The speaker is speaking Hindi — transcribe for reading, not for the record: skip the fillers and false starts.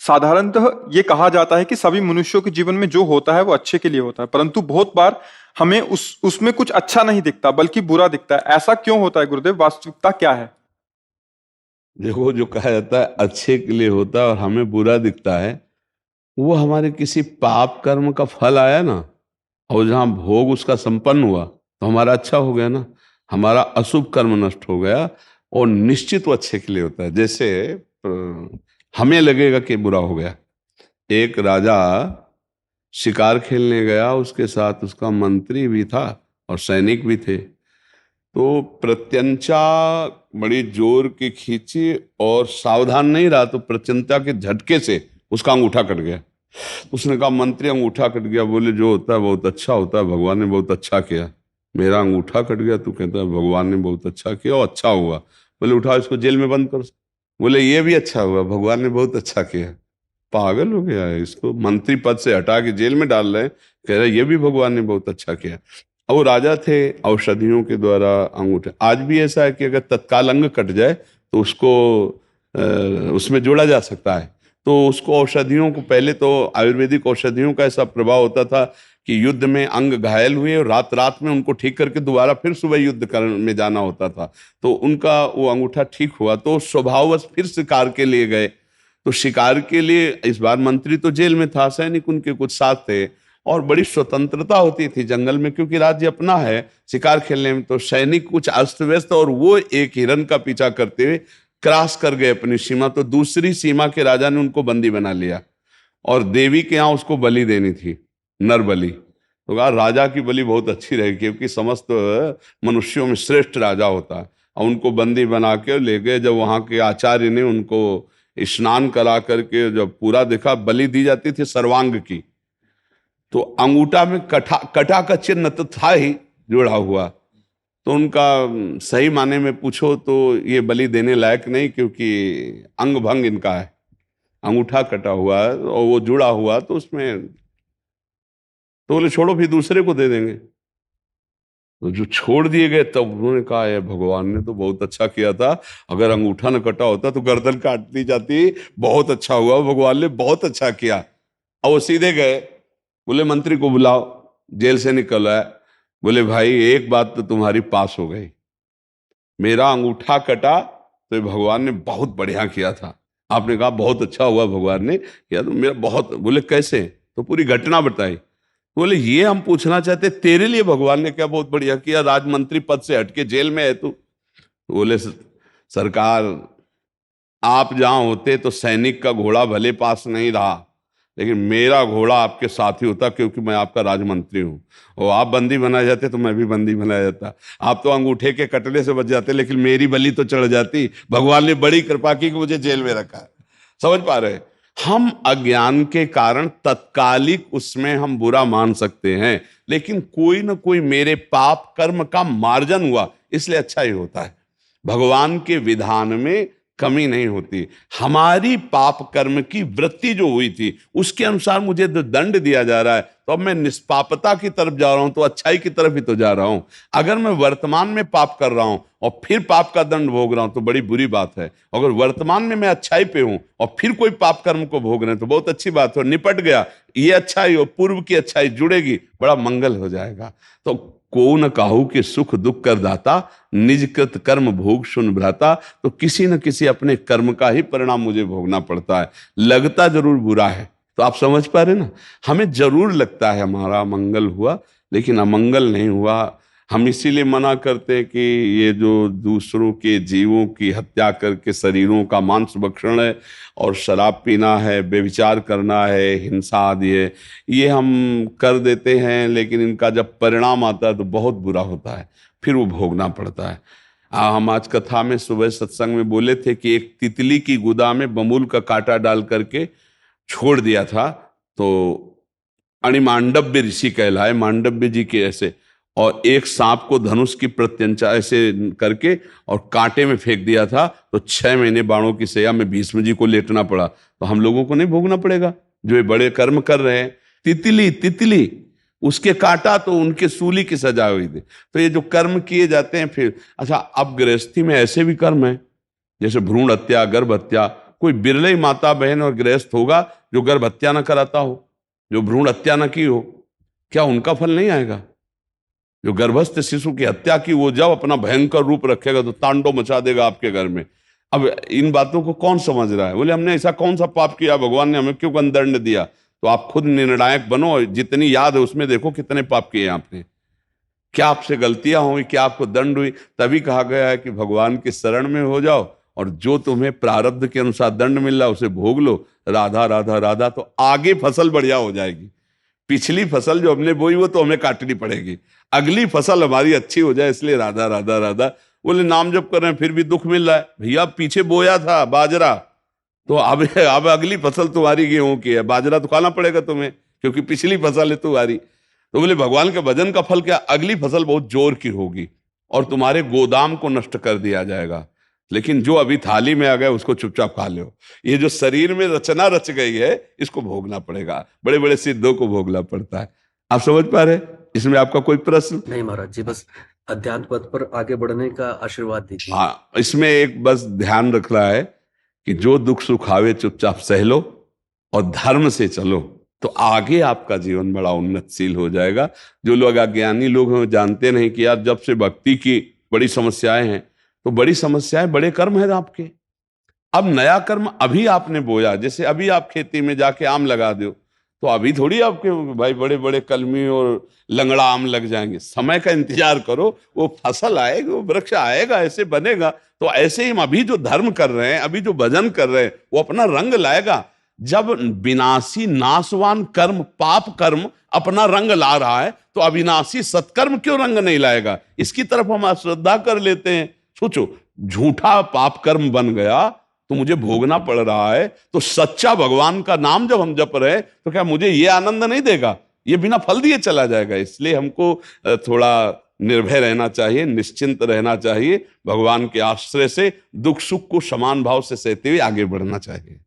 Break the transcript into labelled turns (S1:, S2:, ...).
S1: साधारणतः ये कहा जाता है कि सभी मनुष्यों के जीवन में जो होता है वो अच्छे के लिए होता है, परंतु बहुत बार हमें उसमें कुछ अच्छा नहीं दिखता बल्कि बुरा दिखता है। ऐसा क्यों होता है गुरुदेव? वास्तविकता क्या है?
S2: देखो, जो कहा जाता है अच्छे के लिए होता है और हमें बुरा दिखता है, वो हमारे किसी पाप कर्म का फल आया ना, और जहाँ भोग उसका संपन्न हुआ तो हमारा अच्छा हो गया ना, हमारा अशुभ कर्म नष्ट हो गया। और निश्चित वो अच्छे के लिए होता है। जैसे हमें लगेगा कि बुरा हो गया। एक राजा शिकार खेलने गया, उसके साथ उसका मंत्री भी था और सैनिक भी थे। तो प्रत्यंचा बड़ी जोर की खींची और सावधान नहीं रहा, तो प्रत्यंचा के झटके से उसका अंगूठा कट गया। उसने कहा, मंत्री अंगूठा कट गया। बोले, जो होता है बहुत अच्छा होता है, भगवान ने बहुत अच्छा किया। मेरा अंगूठा कट गया, तू कहता है भगवान ने बहुत अच्छा किया और अच्छा हुआ। बोले, उठाओ इसको जेल में बंद करो। बोले, ये भी अच्छा हुआ, भगवान ने बहुत अच्छा किया। पागल हो गया है, इसको मंत्री पद से हटा के जेल में डाल रहे हैं, कह रहे ये भी भगवान ने बहुत अच्छा किया। अब वो राजा थे, औषधियों के द्वारा अंगूठे। आज भी ऐसा है कि अगर तत्काल अंग कट जाए तो उसको उसमें जोड़ा जा सकता है। तो उसको औषधियों को, पहले तो आयुर्वेदिक औषधियों का ऐसा प्रभाव होता था कि युद्ध में अंग घायल हुए और रात रात में उनको ठीक करके दोबारा फिर सुबह युद्ध करने में जाना होता था। तो उनका वो अंगूठा ठीक हुआ तो स्वभाववश फिर शिकार के लिए गए। तो शिकार के लिए इस बार मंत्री तो जेल में था, सैनिक उनके कुछ साथ थे, और बड़ी स्वतंत्रता होती थी जंगल में, क्योंकि राज्य अपना है। शिकार खेलने में तो सैनिक कुछ अस्त व्यस्त, और वो एक हिरन का पीछा करते हुए क्रॉस कर गए अपनी सीमा। तो दूसरी सीमा के राजा ने उनको बंदी बना लिया और देवी के यहाँ उसको बलि देनी थी, नर बलि। तो कहा राजा की बलि बहुत अच्छी रहेगी, क्योंकि समस्त मनुष्यों में श्रेष्ठ राजा होता है। और उनको बंदी बना के ले गए। जब वहां के आचार्य ने उनको स्नान करा करके जब पूरा देखा, बलि दी जाती थी सर्वांग की, तो अंगूठा में कटा कटा का चिन्ह तो था ही जुड़ा हुआ। तो उनका सही माने में पूछो तो ये बलि देने लायक नहीं, क्योंकि अंग भंग इनका है, अंगूठा कटा हुआ है और वो जुड़ा हुआ, तो उसमें तो बोले छोड़ो, फिर दूसरे को दे देंगे। तो जो छोड़ दिए गए, तब उन्होंने कहा है भगवान ने तो बहुत अच्छा किया था, अगर अंगूठा न कटा होता तो गर्दन काट दी जाती। बहुत अच्छा हुआ, भगवान ने बहुत अच्छा किया। और वो सीधे गए, बोले मंत्री को बुलाओ, जेल से निकल आया। बोले, भाई एक बात तो तुम्हारी पास हो गई, मेरा अंगूठा कटा तो ये भगवान ने बहुत बढ़िया किया था। आपने कहा बहुत अच्छा हुआ भगवान ने किया, तो मेरा बहुत। बोले कैसे? तो पूरी घटना बताई। बोले, ये हम पूछना चाहते तेरे लिए भगवान ने क्या बहुत बढ़िया किया, राजमंत्री पद से हटके जेल में है तू। बोले, सरकार, आप जहां होते तो सैनिक का घोड़ा भले पास नहीं रहा, लेकिन मेरा घोड़ा आपके साथ ही होता, क्योंकि मैं आपका राजमंत्री हूं। और आप बंदी बनाए जाते तो मैं भी बंदी बनाया जाता। आप तो अंगूठे के कटने से बच जाते, लेकिन मेरी बलि तो चढ़ जाती। भगवान ने बड़ी कृपा की कि मुझे जेल में रखा। समझ पा रहे? हम अज्ञान के कारण तत्कालिक उसमें हम बुरा मान सकते हैं, लेकिन कोई ना कोई मेरे पाप कर्म का मार्जन हुआ, इसलिए अच्छा ही होता है। भगवान के विधान में कमी नहीं होती। हमारी पाप कर्म की वृत्ति जो हुई थी उसके अनुसार मुझे जो दंड दिया जा रहा है, तो अब मैं निष्पापता की तरफ जा रहा हूं, तो अच्छाई की तरफ ही तो जा रहा हूं। अगर मैं वर्तमान में पाप कर रहा हूं और फिर पाप का दंड भोग रहा हूं तो बड़ी बुरी बात है। अगर वर्तमान में मैं अच्छाई पे हूं और फिर कोई पाप कर्म को भोग रहे हैं तो बहुत अच्छी बात हो, निपट गया। ये अच्छाई और पूर्व की अच्छाई जुड़ेगी, बड़ा मंगल हो जाएगा। तो को न काहू के सुख दुख कर दाता, निज कृत कर्म भोग सुन भ्राता। तो किसी न किसी अपने कर्म का ही परिणाम मुझे भोगना पड़ता है। लगता जरूर बुरा है, तो आप समझ पा रहे ना, हमें जरूर लगता है हमारा मंगल हुआ, लेकिन अमंगल नहीं हुआ। हम इसीलिए मना करते हैं कि ये जो दूसरों के जीवों की हत्या करके शरीरों का मांस भक्षण है, और शराब पीना है, व्यभिचार करना है, हिंसा आदि है, ये हम कर देते हैं, लेकिन इनका जब परिणाम आता है तो बहुत बुरा होता है, फिर वो भोगना पड़ता है। हम आज कथा में सुबह सत्संग में बोले थे कि एक तितली की गुदा में बमूल का कांटा डाल करके छोड़ दिया था, तो अणिमांडव्य ऋषि कहलाए, मांडव्य जी के ऐसे, और एक सांप को धनुष की प्रत्यंचा ऐसे करके और कांटे में फेंक दिया था, तो 6 महीने बाणों की सैया में भीष्म जी को लेटना पड़ा। तो हम लोगों को नहीं भोगना पड़ेगा जो ये बड़े कर्म कर रहे हैं? तितली तितली, उसके काटा तो उनके सूली की सजा हुई थी। तो ये जो कर्म किए जाते हैं फिर, अच्छा अब गृहस्थी में ऐसे भी कर्म है, जैसे भ्रूण हत्या, गर्भ हत्या, कोई बिरले ही माता बहन और गृहस्थ होगा जो गर्भ हत्या न कराता हो, जो भ्रूण हत्या न की हो। क्या उनका फल नहीं आएगा? जो गर्भस्थ शिशु की हत्या की वो जब अपना भयंकर रूप रखेगा तो तांडव मचा देगा आपके घर में। अब इन बातों को कौन समझ रहा है? बोले हमने ऐसा कौन सा पाप किया, भगवान ने हमें क्यों दंड दिया? तो आप खुद निर्णायक बनो और जितनी याद है उसमें देखो कितने पाप किए आपने, क्या आपसे गलतियां हुई, क्या आपको दंड हुई। तभी कहा गया है कि भगवान की शरण में हो जाओ और जो तुम्हें प्रारब्ध के अनुसार दंड मिल रहा है उसे भोग लो। राधा राधा राधा, तो आगे फसल बढ़िया हो जाएगी। पिछली फसल जो हमने बोई वो तो हमें काटनी पड़ेगी, अगली फसल हमारी अच्छी हो जाए, इसलिए राधा राधा राधा। बोले नाम जप कर रहे हैं फिर भी दुख मिल रहा है। भैया पीछे बोया था बाजरा, तो अब अगली फसल तुम्हारी गेहूं की है, बाजरा तो खाना पड़ेगा तुम्हें क्योंकि पिछली फसल है तुम्हारी। तो बोले भगवान के भजन का फल क्या? अगली फसल बहुत जोर की होगी और तुम्हारे गोदाम को नष्ट कर दिया जाएगा, लेकिन जो अभी थाली में आ गया उसको चुपचाप खा लो। ये जो शरीर में रचना रच गई है इसको भोगना पड़ेगा, बड़े बड़े सिद्धों को भोगना पड़ता है। आप समझ पा रहे? इसमें आपका कोई प्रश्न?
S3: नहीं महाराज जी, बस अध्यात्म पथ पर आगे बढ़ने का आशीर्वाद दीजिए।
S2: हाँ, इसमें एक बस ध्यान रखना है कि जो दुख सुख आवे चुपचाप सह लो और धर्म से चलो, तो आगे आपका जीवन बड़ा उन्नतशील हो जाएगा। जो लोग अज्ञानी लोग हैं जानते नहीं कि यार जब से भक्ति की बड़ी समस्याएं हैं, तो बड़ी समस्याएं बड़े कर्म है आपके। अब नया कर्म अभी आपने बोया, जैसे अभी आप खेती में जाके आम लगा दो, तो अभी थोड़ी आपके भाई बड़े बड़े कलमी और लंगड़ा आम लग जाएंगे। समय का इंतजार करो, वो फसल आएगी, वो वृक्ष आएगा, ऐसे बनेगा। तो ऐसे ही हम अभी जो धर्म कर रहे हैं, अभी जो भजन कर रहे हैं, वो अपना रंग लाएगा। जब विनाशी नाशवान कर्म पाप कर्म अपना रंग ला रहा है, तो अविनाशी सत्कर्म क्यों रंग नहीं लाएगा? इसकी तरफ हम अश्रद्धा कर लेते हैं। सोचो, झूठा पाप कर्म बन गया तो मुझे भोगना पड़ रहा है, तो सच्चा भगवान का नाम जब हम जप रहे तो क्या मुझे ये आनंद नहीं देगा? ये बिना फल दिए चला जाएगा। इसलिए हमको थोड़ा निर्भय रहना चाहिए, निश्चिंत रहना चाहिए, भगवान के आश्रय से दुख सुख को समान भाव से सहते हुए आगे बढ़ना चाहिए।